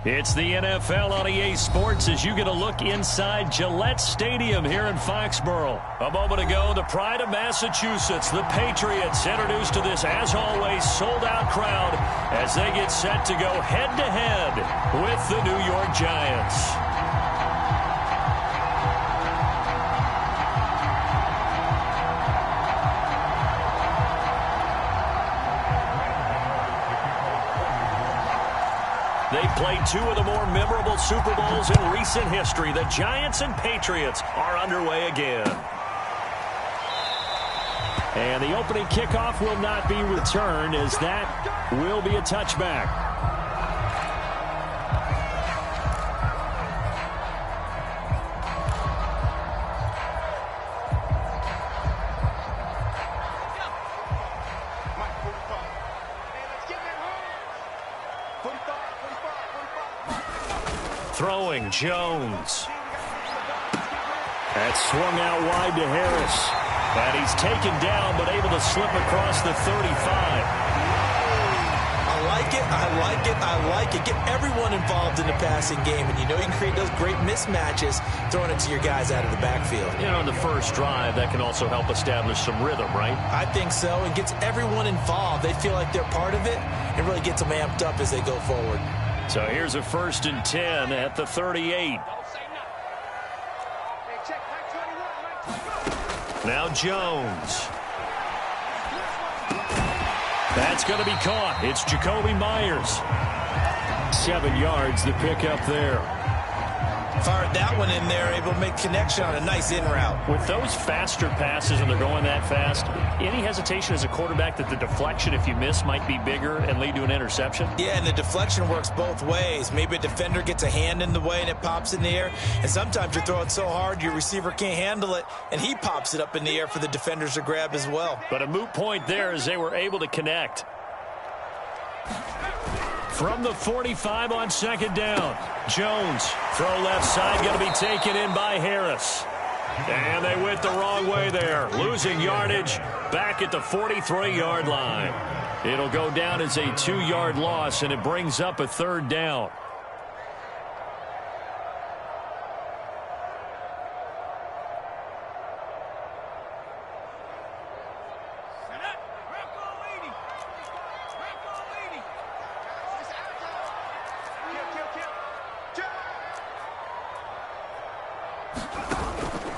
It's the NFL on EA Sports as you get a look inside Gillette Stadium here in Foxborough. A moment ago, the pride of Massachusetts, the Patriots, introduced to this, as always, sold-out crowd as they get set to go head-to-head with the New York Giants. They played two of the more memorable Super Bowls in recent history. The Giants and Patriots are underway again. And the opening kickoff will not be returned, as that will be a touchback. Throwing, Jones. That's swung out wide to Harris. And he's taken down, but able to slip across the 35. I like it, I like it, I like it. Get everyone involved in the passing game, and you know you can create those great mismatches throwing it to your guys out of the backfield. You know, in the first drive, that can also help establish some rhythm, right? I think so, and gets everyone involved. They feel like they're part of it, and really gets them amped up as they go forward. So here's a 1st and 10 at the 38. Now Jones. That's going to be caught. It's Jacoby Myers. 7 yards, the pickup there. Fired that one in there, able to make connection on a nice in route. With those faster passes and they're going that fast, any hesitation as a quarterback that the deflection, if you miss, might be bigger and lead to an interception? Yeah, and the deflection works both ways. Maybe a defender gets a hand in the way and it pops in the air. And sometimes you're throwing so hard your receiver can't handle it, and he pops it up in the air for the defenders to grab as well. But a moot point there as they were able to connect. From the 45 on 2nd down, Jones, throw left side, going to be taken in by Harris. And they went the wrong way there, losing yardage back at the 43-yard line. It'll go down as a 2-yard loss, and it brings up a 3rd down.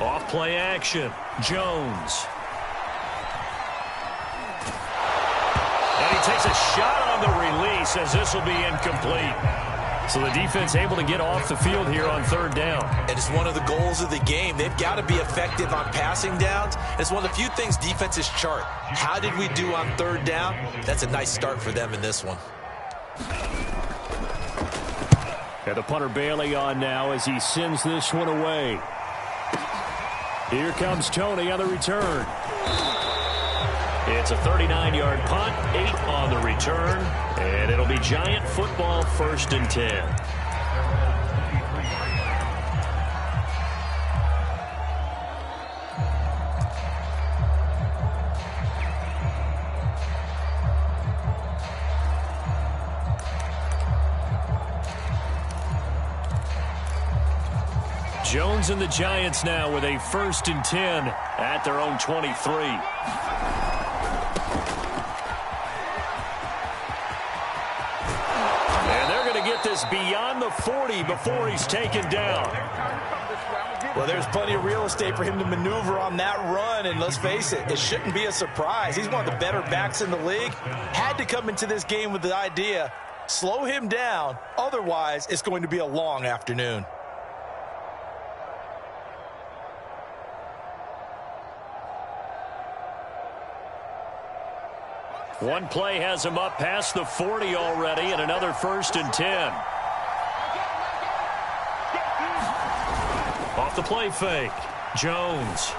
Off play action, Jones. And he takes a shot on the release as this will be incomplete. So the defense able to get off the field here on 3rd down. And it's one of the goals of the game. They've got to be effective on passing downs. It's one of the few things defenses chart. How did we do on 3rd down? That's a nice start for them in this one. And the punter Bailey on now as he sends this one away. Here comes Tony on the return. It's a 39-yard punt, 8 on the return, and it'll be Giant football 1st and 10. Jones and the Giants now with a 1st and 10 at their own 23. And they're going to get this beyond the 40 before he's taken down. Well, there's plenty of real estate for him to maneuver on that run, and let's face it, it shouldn't be a surprise. He's one of the better backs in the league. Had to come into this game with the idea, slow him down, otherwise it's going to be a long afternoon. One play has him up past the 40 already, and another 1st and 10. Off the play fake, Jones.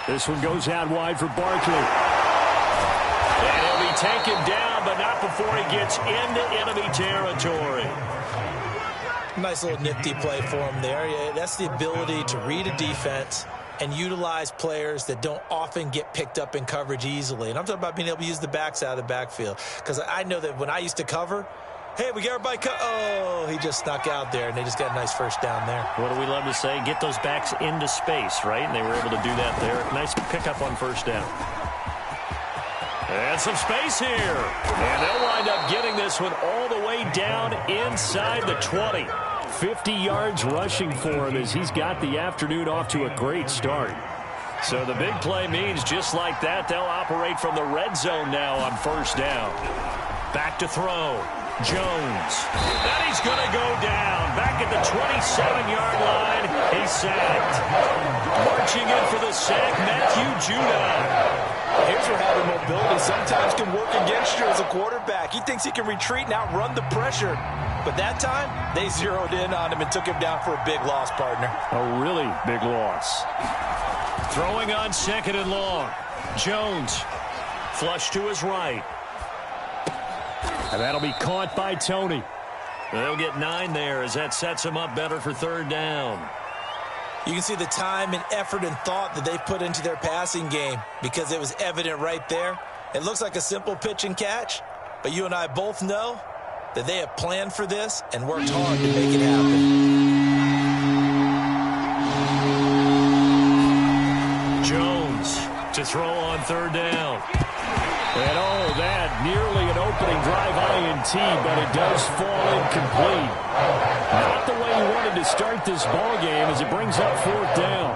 This one goes out wide for Barkley. And he'll be taken down, but not before he gets into enemy territory. Nice little nifty play for him there. Yeah, that's the ability to read a defense and utilize players that don't often get picked up in coverage easily. And I'm talking about being able to use the backs out of the backfield. Because I know that when I used to cover, Hey, we got everybody cut. Oh, he just snuck out there, and they just got a nice first down there. What do we love to say? Get those backs into space, right? And they were able to do that there. Nice pickup on first down. And some space here. And they'll wind up getting this one all the way down inside the 20. 50 yards rushing for him as he's got the afternoon off to a great start. So the big play means just like that, they'll operate from the red zone now on first down. Back to throw. Jones. And he's going to go down. Back at the 27-yard line. He's sacked. Marching in for the sack, Matthew Judon. Here's where having mobility sometimes can work against you as a quarterback. He thinks he can retreat and outrun the pressure. But that time, they zeroed in on him and took him down for a big loss, partner. A really big loss. Throwing on second and long. Jones. Flush to his right. And that'll be caught by Tony. They'll get 9 there as that sets him up better for third down. You can see the time and effort and thought that they put into their passing game because it was evident right there. It looks like a simple pitch and catch, but you and I both know that they have planned for this and worked hard to make it happen. Jones to throw on third down. And oh, that nearly an opening drive INT, but it does fall incomplete. Not the way he wanted to start this ball game as it brings up fourth down.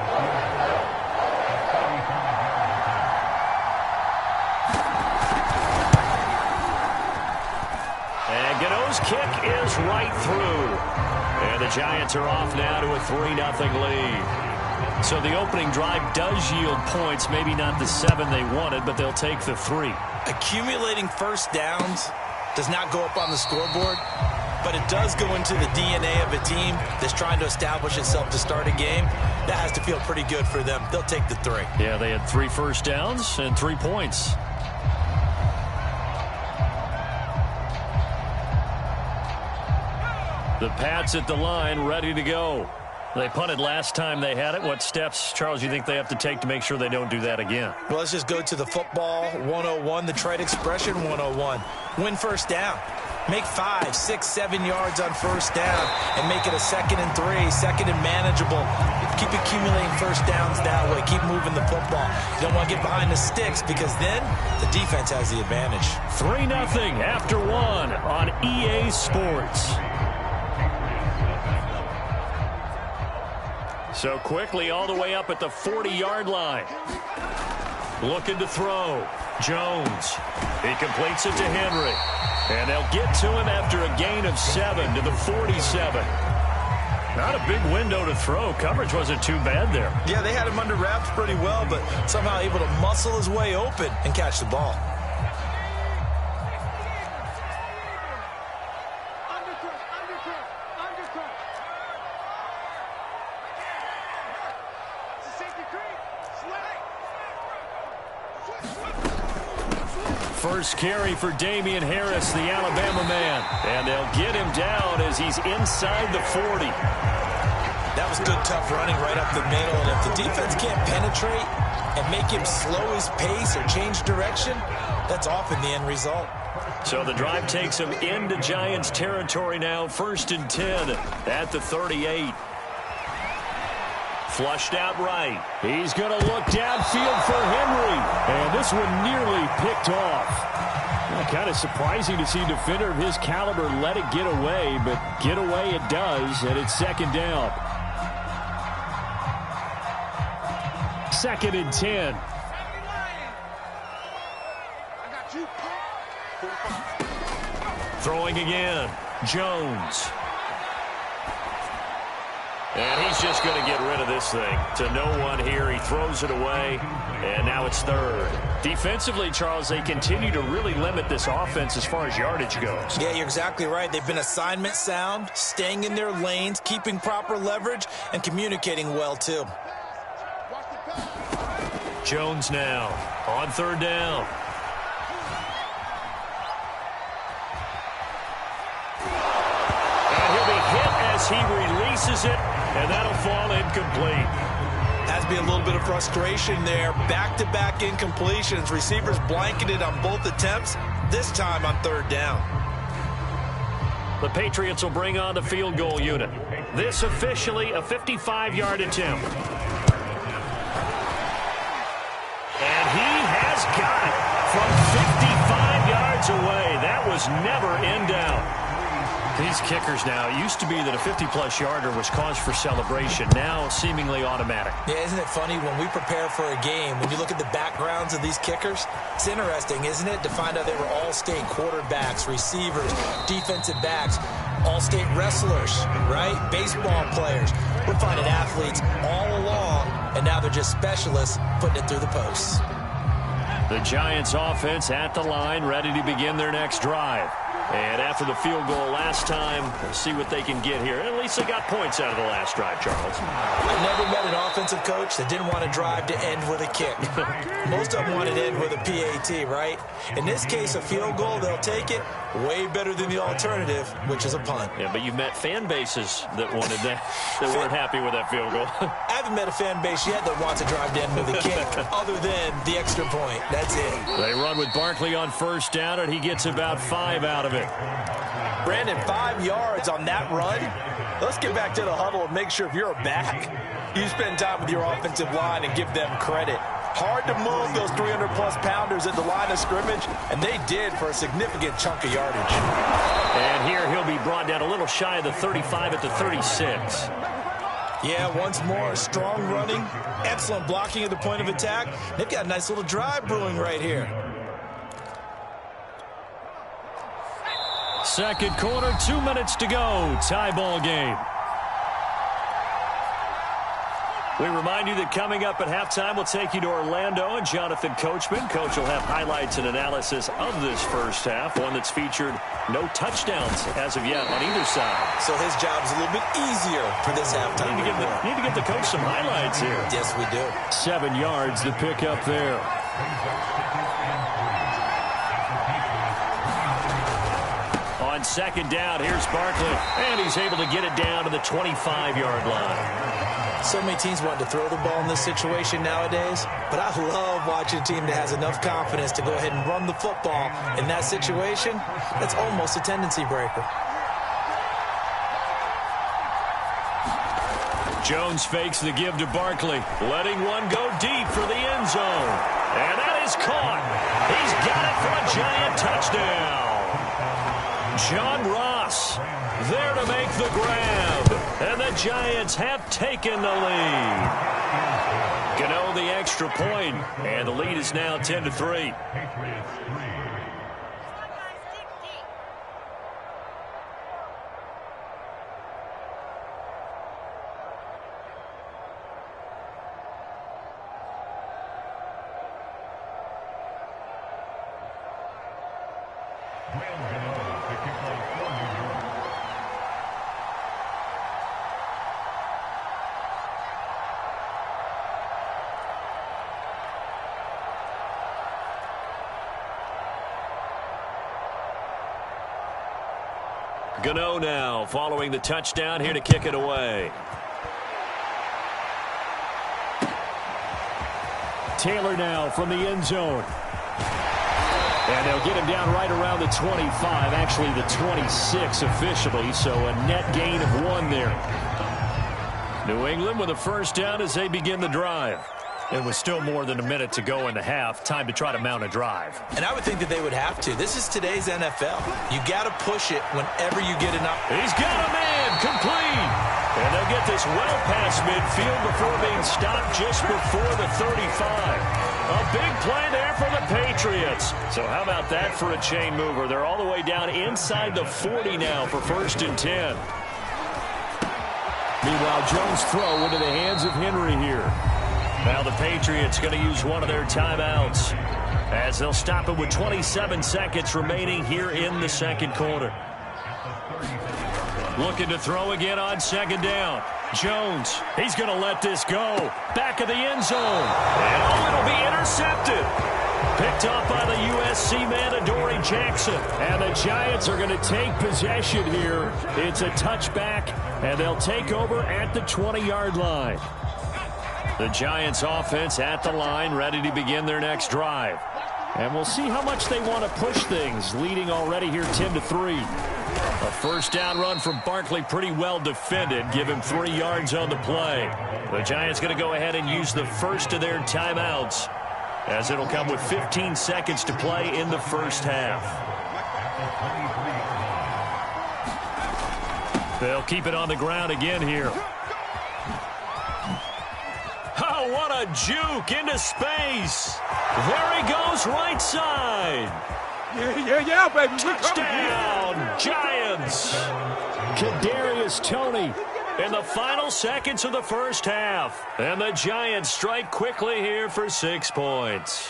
And Gano's kick is right through. And the Giants are off now to a 3-0 lead. So the opening drive does yield points, maybe not the 7 they wanted, but they'll take the 3. Accumulating first downs does not go up on the scoreboard, but it does go into the DNA of a team that's trying to establish itself to start a game. That has to feel pretty good for them. They'll take the 3. Yeah, they had 3 first downs and 3 points. The Pats at the line, ready to go. They punted last time they had it. What steps, Charles, you think they have to take to make sure they don't do that again? Well, let's just go to the football 101, the trade expression 101. Win first down. Make 5, 6, 7 yards on first down and make it a 2nd and 3, second and manageable. Keep accumulating first downs that way. Keep moving the football. You don't want to get behind the sticks because then the defense has the advantage. 3-0 after 1 on EA Sports. So quickly all the way up at the 40-yard line. Looking to throw. Jones. He completes it to Henry. And they'll get to him after a gain of 7 to the 47. Not a big window to throw. Coverage wasn't too bad there. Yeah, they had him under wraps pretty well, but somehow able to muscle his way open and catch the ball. First carry for Damian Harris, the Alabama man. And they'll get him down as he's inside the 40. That was good, tough running right up the middle. And if the defense can't penetrate and make him slow his pace or change direction, that's often the end result. So the drive takes him into Giants territory now. 1st and 10 at the 38. Flushed out right. He's going to look downfield for Henry. And this one nearly picked off. Well, kind of surprising to see a defender of his caliber let it get away, but get away it does, and it's 2nd down. 2nd and 10. Throwing again. Jones. And he's just going to get rid of this thing. To no one here. He throws it away. And now it's 3rd. Defensively, Charles, they continue to really limit this offense as far as yardage goes. Yeah, you're exactly right. They've been assignment sound, staying in their lanes, keeping proper leverage, and communicating well, too. Jones now on 3rd down. And he'll be hit as he releases it. And that'll fall incomplete. Has to be a little bit of frustration there. Back-to-back incompletions. Receivers blanketed on both attempts, this time on 3rd down. The Patriots will bring on the field goal unit. This officially a 55-yard attempt. And he has got it from 55 yards away. That was never in doubt. These kickers now, it used to be that a 50-plus yarder was cause for celebration. Now seemingly automatic. Yeah, isn't it funny when we prepare for a game, when you look at the backgrounds of these kickers, it's interesting, isn't it, to find out they were all-state quarterbacks, receivers, defensive backs, all-state wrestlers, right? Baseball players. We're finding athletes all along, and now they're just specialists putting it through the posts. The Giants offense at the line, ready to begin their next drive. And after the field goal last time, we'll see what they can get here. At least they got points out of the last drive, Charles. I never met an offensive coach that didn't want to drive to end with a kick. Most of them wanted to end with a PAT, right? In this case, a field goal, they'll take it. Way better than the alternative, which is a punt. Yeah, but you've met fan bases that wanted that, that weren't happy with that field goal. I haven't met a fan base yet that wants to drive to end with a kick, other than the extra point. That's it. They run with Barkley on first down, and he gets about 5 out of it. Brandon, 5 yards on that run. Let's get back to the huddle and make sure if you're a back, you spend time with your offensive line and give them credit. Hard to move those 300-plus pounders at the line of scrimmage, and they did for a significant chunk of yardage. And here he'll be brought down a little shy of the 35 at the 36. Yeah, once more, strong running, excellent blocking at the point of attack. They've got a nice little drive brewing right here. Second quarter, 2 minutes to go. Tie ball game. We remind you that coming up at halftime, we'll take you to Orlando and Jonathan Coachman. Coach will have highlights and analysis of this first half, one that's featured no touchdowns as of yet on either side. So his job's a little bit easier for this halftime. Need to get the coach some highlights here. Yes, we do. 7 yards to pick up there. On second down, here's Barkley, and he's able to get it down to the 25-yard line. So many teams want to throw the ball in this situation nowadays, but I love watching a team that has enough confidence to go ahead and run the football in that situation. That's almost a tendency breaker. Jones fakes the give to Barkley, letting one go deep for the end zone. And that is caught. He's got it for a Giant touchdown. John Ross there to make the grab. And the Giants have taken the lead. Gano the extra point, and the lead is now 10-3. Gano now following the touchdown here to kick it away. Taylor now from the end zone. And they'll get him down right around the 25, actually the 26 officially, so a net gain of 1 there. New England with a first down as they begin the drive. It was still more than a minute to go in the half. Time to try to mount a drive. And I would think that they would have to. This is today's NFL. You got to push it whenever you get enough. He's got a man complete. And they'll get this well past midfield before being stopped just before the 35. A big play there for the Patriots. So how about that for a chain mover? They're all the way down inside the 40 now for 1st and 10. Meanwhile, Jones' throw into the hands of Henry here. Now the Patriots going to use one of their timeouts as they'll stop it with 27 seconds remaining here in the second quarter. Looking to throw again on second down. Jones, he's going to let this go. Back of the end zone. And it'll be intercepted. Picked up by the USC man, Adoree Jackson. And the Giants are going to take possession here. It's a touchback, and they'll take over at the 20-yard line. The Giants offense at the line, ready to begin their next drive. And we'll see how much they want to push things, leading already here 10-3. A first down run from Barkley, pretty well defended. Give him 3 yards on the play. The Giants going to go ahead and use the first of their timeouts, as it'll come with 15 seconds to play in the first half. They'll keep it on the ground again here. Oh, what a juke into space. There he goes, right side. Yeah, baby. Touchdown, Giants. Kadarius Toney in the final seconds of the first half. And the Giants strike quickly here for 6 points.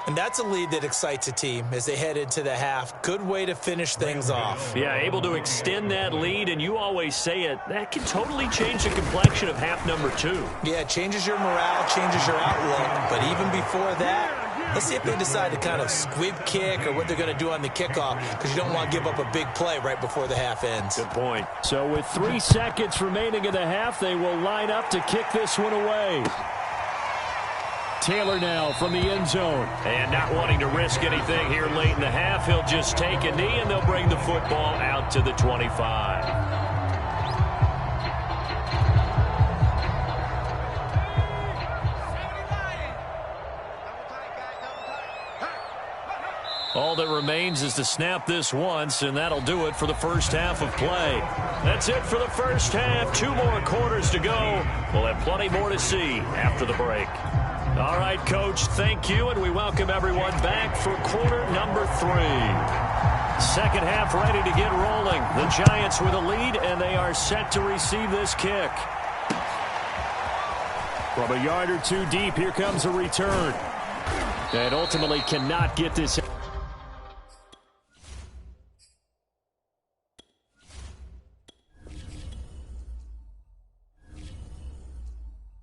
And that's a lead that excites a team as they head into the half. Good way to finish things off. Yeah, able to extend that lead, and you always say it, that can totally change the complexion of half number 2. Yeah, it changes your morale, changes your outlook. But even before that, let's see if they decide to kind of squib kick or what they're going to do on the kickoff, because you don't want to give up a big play right before the half ends. Good point. So with 3 seconds remaining in the half, they will line up to kick this one away. Taylor now from the end zone. And not wanting to risk anything here late in the half, he'll just take a knee, and they'll bring the football out to the 25. All that remains is to snap this once, and that'll do it for the first half of play. That's it for the first half. 2 more quarters to go. We'll have plenty more to see after the break. All right, Coach, thank you, and we welcome everyone back for quarter number 3. Second half ready to get rolling. The Giants with a lead, and they are set to receive this kick. From a yard or 2 deep, here comes a return. And ultimately cannot get this